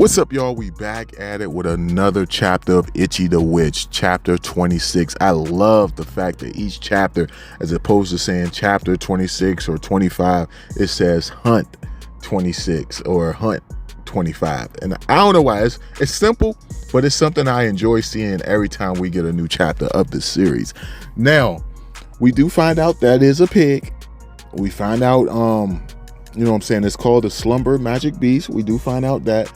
What's up, y'all? We back at it with another chapter of Ichi the Witch, chapter 26. I love the fact that each chapter, as opposed to saying chapter 26 or 25, it says Hunt 26 or Hunt 25. And I don't know why. It's simple, but it's something I enjoy seeing every time we get a new chapter of this series. Now, we do find out that is a pig. We find out, you know what I'm saying, it's called the Slumber Magic Beast. We do find out that.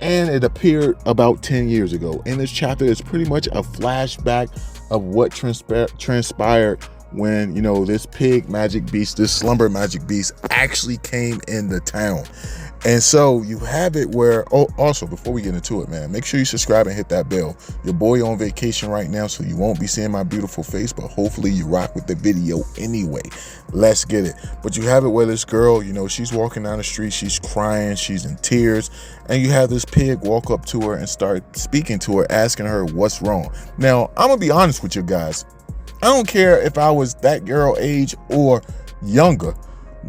And it appeared about 10 years ago. In this chapter, it's pretty much a flashback of what transpired when, you know, this pig magic beast, this slumber magic beast actually came into town. And so you have it where, oh, also before we get into it, man, make sure you subscribe and hit that bell. Your boy on vacation right now, so you won't be seeing my beautiful face, but hopefully you rock with the video anyway. Let's get it. But you have it where this girl, you know, she's walking down the street, she's crying, she's in tears, and you have this pig walk up to her and start speaking to her, asking her what's wrong. Now, I'm gonna be honest with you guys. I don't care if I was that girl age or younger.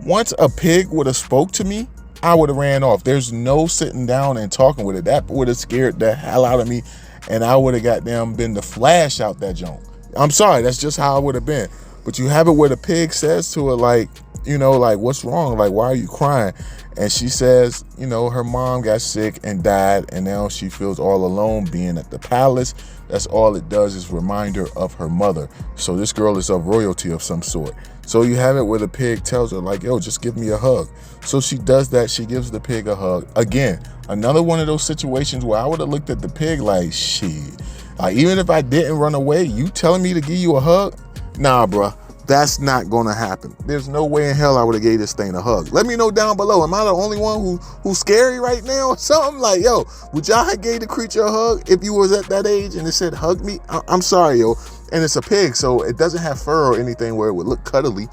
Once a pig would have spoke to me, I would have ran off. There's no sitting down and talking with it. That would have scared the hell out of me, and I would have goddamn been the Flash out that joint. I'm sorry, that's just how I would have been. But you have it where the pig says to her, like, you know, like, what's wrong? Like, why are you crying? And she says, you know, her mom got sick and died, and now she feels all alone being at the palace. That's all it does is remind her of her mother. So this girl is of royalty of some sort. So you have it where the pig tells her, like, yo, just give me a hug. So she does that. She gives the pig a hug. Again, another one of those situations where I would have looked at the pig like, shit. Like, even if I didn't run away, you telling me to give you a hug? Nah, bruh. That's not gonna happen. There's no way in hell I would have gave this thing a hug. Let me know down below. Am I the only one who's scary right now or something? Like, yo, would y'all have gave the creature a hug if you was at that age and it said hug me? I'm sorry, yo. And it's a pig, so it doesn't have fur or anything where it would look cuddly.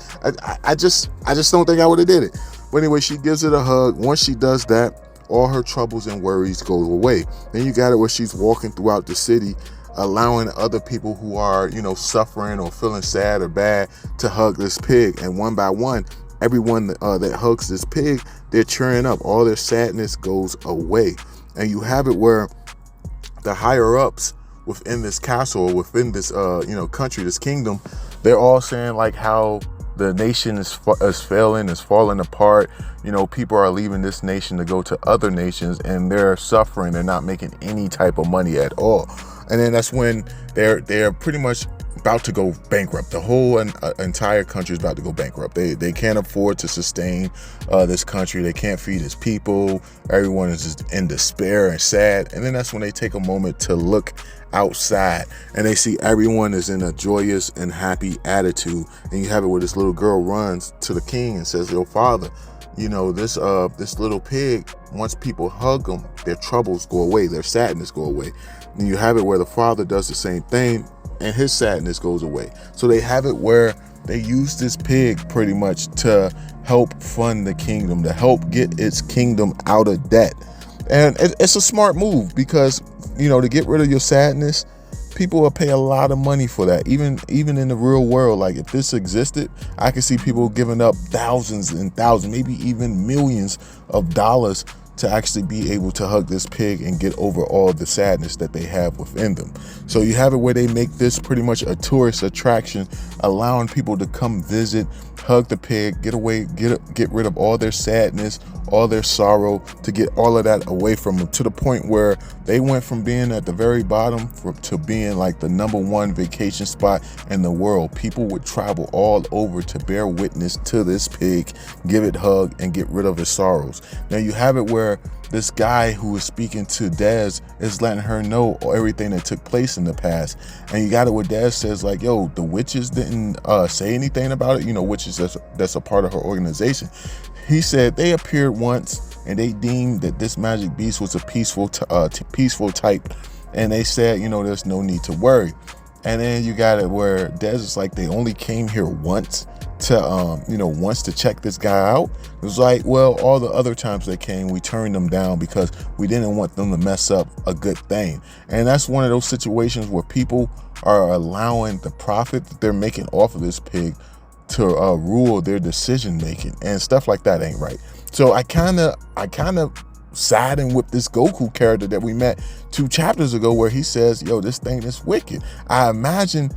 I just don't think I would have did it. But anyway, she gives it a hug. Once she does that, all her troubles and worries go away. Then you got it where she's walking throughout the city, allowing other people who are, you know, suffering or feeling sad or bad to hug this pig. And one by one, everyone that hugs this pig, they're cheering up. All their sadness goes away. And you have it where the higher ups within this castle, or within this, you know, country, this kingdom, they're all saying like how the nation is failing, is falling apart. You know, people are leaving this nation to go to other nations, and they're suffering. They're not making any type of money at all. And then that's when they're pretty much about to go bankrupt. The whole entire country is about to go bankrupt. They can't afford to sustain this country. They can't feed its people. Everyone is just in despair and sad. And then that's when they take a moment to look outside, and they see everyone is in a joyous and happy attitude. And you have it where this little girl runs to the king and says, "Yo, father, you know, this little pig, once people hug them, their troubles go away, their sadness go away." And you have it where the father does the same thing, and his sadness goes away. So they have it where they use this pig pretty much to help fund the kingdom, to help get its kingdom out of debt. And it's a smart move because, you know, to get rid of your sadness, people will pay a lot of money for that. Even in the real world, like if this existed, I could see people giving up thousands and thousands, maybe even millions of dollars to actually be able to hug this pig and get over all the sadness that they have within them. So you have it where they make this pretty much a tourist attraction, allowing people to come visit, hug the pig, get rid of all their sadness, all their sorrow, to get all of that away from them, to the point where they went from being at the very bottom to being like the #1 vacation spot in the world. People would travel all over to bear witness to this pig, give it a hug, and get rid of its sorrows. Now you have it where this guy who is speaking to Dez is letting her know everything that took place in the past. And you got it where Dez says like, yo, the witches didn't say anything about it. You know, witches that's a part of her organization. He said they appeared once and they deemed that this magic beast was a peaceful type. And they said, you know, there's no need to worry. And then you got it where Dez is like, they only came here once to once to check this guy out. It was like, well, all the other times they came, we turned them down because we didn't want them to mess up a good thing. And that's one of those situations where people are allowing the profit that they're making off of this pig to rule their decision making, and stuff like that ain't right. So I kind of siding with this Goku character that we met 2 chapters ago, where he says, yo, this thing is wicked. I imagine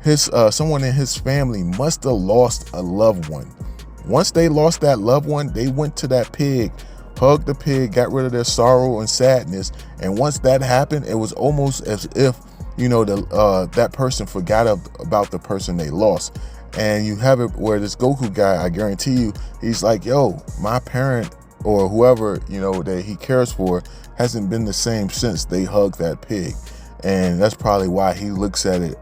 his someone in his family must have lost a loved one. Once they lost that loved one, they went to that pig, hugged the pig, got rid of their sorrow and sadness. And once that happened, it was almost as if, you know, that person forgot about the person they lost. And you have it where this Goku guy, I guarantee you, he's like, yo, my parent or whoever, you know, that he cares for hasn't been the same since they hugged that pig. And that's probably why he look at it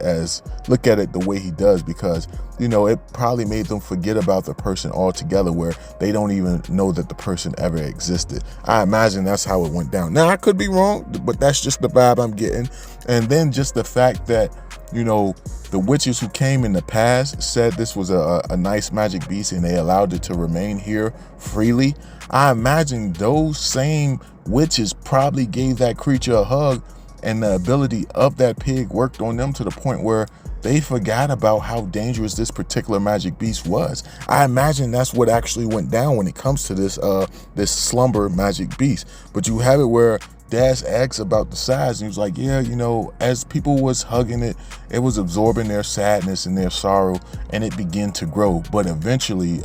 the way he does, because, you know, it probably made them forget about the person altogether, where they don't even know that the person ever existed. I imagine that's how it went down. Now, I could be wrong, but that's just the vibe I'm getting. And then just the fact that, you know, the witches who came in the past said this was a nice magic beast and they allowed it to remain here freely. I imagine those same witches probably gave that creature a hug, and the ability of that pig worked on them to the point where they forgot about how dangerous this particular magic beast was. I imagine that's what actually went down when it comes to this slumber magic beast. But you have it where Daz asks about the size, and he was like, yeah, you know, as people was hugging it, it was absorbing their sadness and their sorrow, and it began to grow. But eventually,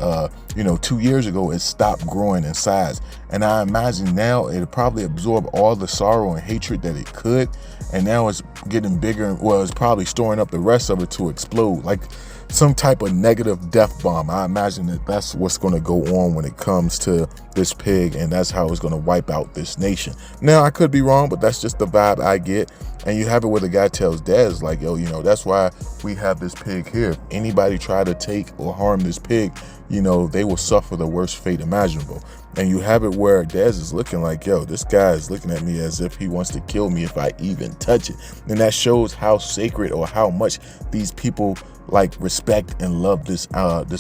you know, 2 years ago, it stopped growing in size. And I imagine now it probably absorbed all the sorrow and hatred that it could, and now it's getting bigger. Well, it's probably storing up the rest of it to explode, like some type of negative death bomb. I imagine that that's what's going to go on when it comes to this pig, and that's how it's going to wipe out this nation. Now, I could be wrong, but that's just the vibe I get. And you have it where the guy tells Dez, like, yo, you know, that's why we have this pig here. If anybody try to take or harm this pig, you know, they will suffer the worst fate imaginable. And you have it where Dez is looking like, yo, this guy is looking at me as if he wants to kill me if I even touch it. And that shows how sacred or how much these people like respect and love this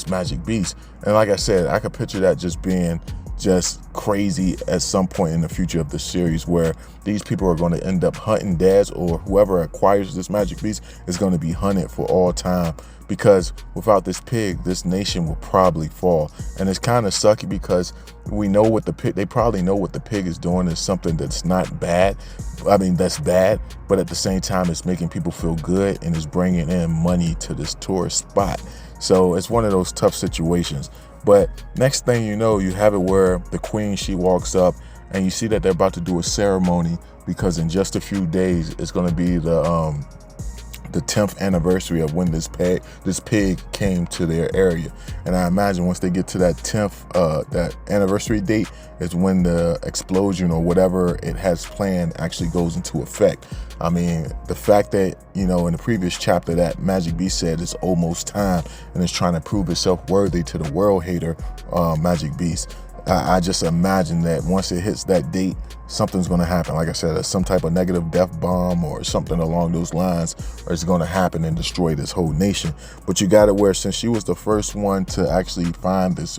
magic beast. And like I said, I could picture that just being just crazy at some point in the future of the series, where these people are going to end up hunting Daz, or whoever acquires this magic beast is going to be hunted for all time, because without this pig, this nation will probably fall. And it's kind of sucky because we know what they probably know what the pig is doing is something that's not bad. I mean, that's bad, but at the same time, it's making people feel good and it's bringing in money to this tourist spot. So it's one of those tough situations. But next thing you know, you have it where the queen, she walks up and you see that they're about to do a ceremony, because in just a few days, it's going to be the 10th anniversary of when this pig came to their area. And I imagine once they get to that 10th that anniversary date is when the explosion or whatever it has planned actually goes into effect. I mean, the fact that, you know, in the previous chapter that Magic Beast said it's almost time and it's trying to prove itself worthy to the world hater Magic Beast. I just imagine that once it hits that date, something's going to happen. Like I said, some type of negative death bomb or something along those lines is going to happen and destroy this whole nation. But you got it where, since she was the first one to actually find this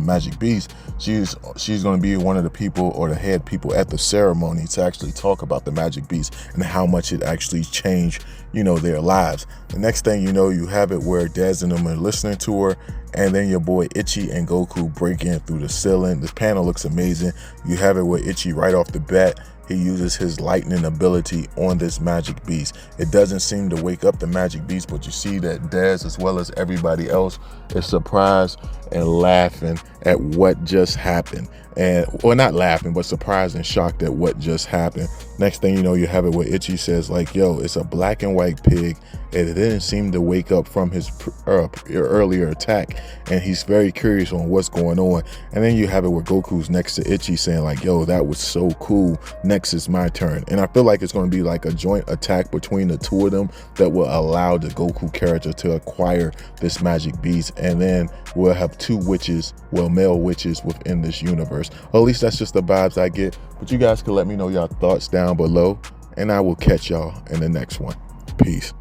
magic beast, she's going to be one of the people or the head people at the ceremony to actually talk about the magic beast and how much it actually changed, you know, their lives. The next thing you know, you have it where Daz and them are listening to her, and then your boy Ichi and Goku break in through the ceiling. The panel looks amazing. You have it where Ichi, right off the bat, he uses his lightning ability on this magic beast. It doesn't seem to wake up the magic beast, but you see that Daz, as well as everybody else, is surprised and laughing at what just happened. And, well, not laughing, but surprised and shocked at what just happened. Next thing you know, you have it where Ichi says, like, yo, it's a black and white pig, and it didn't seem to wake up from his earlier attack, and he's very curious on what's going on. And then you have it where Goku's next to Ichi saying, like, yo, that was so cool, next is my turn. And I feel like it's going to be like a joint attack between the two of them that will allow the Goku character to acquire this magic beast, and then we'll have two witches, well, male witches within this universe. Or at least that's just the vibes I get. But you guys can let me know your thoughts down below, and I will catch y'all in the next one. Peace.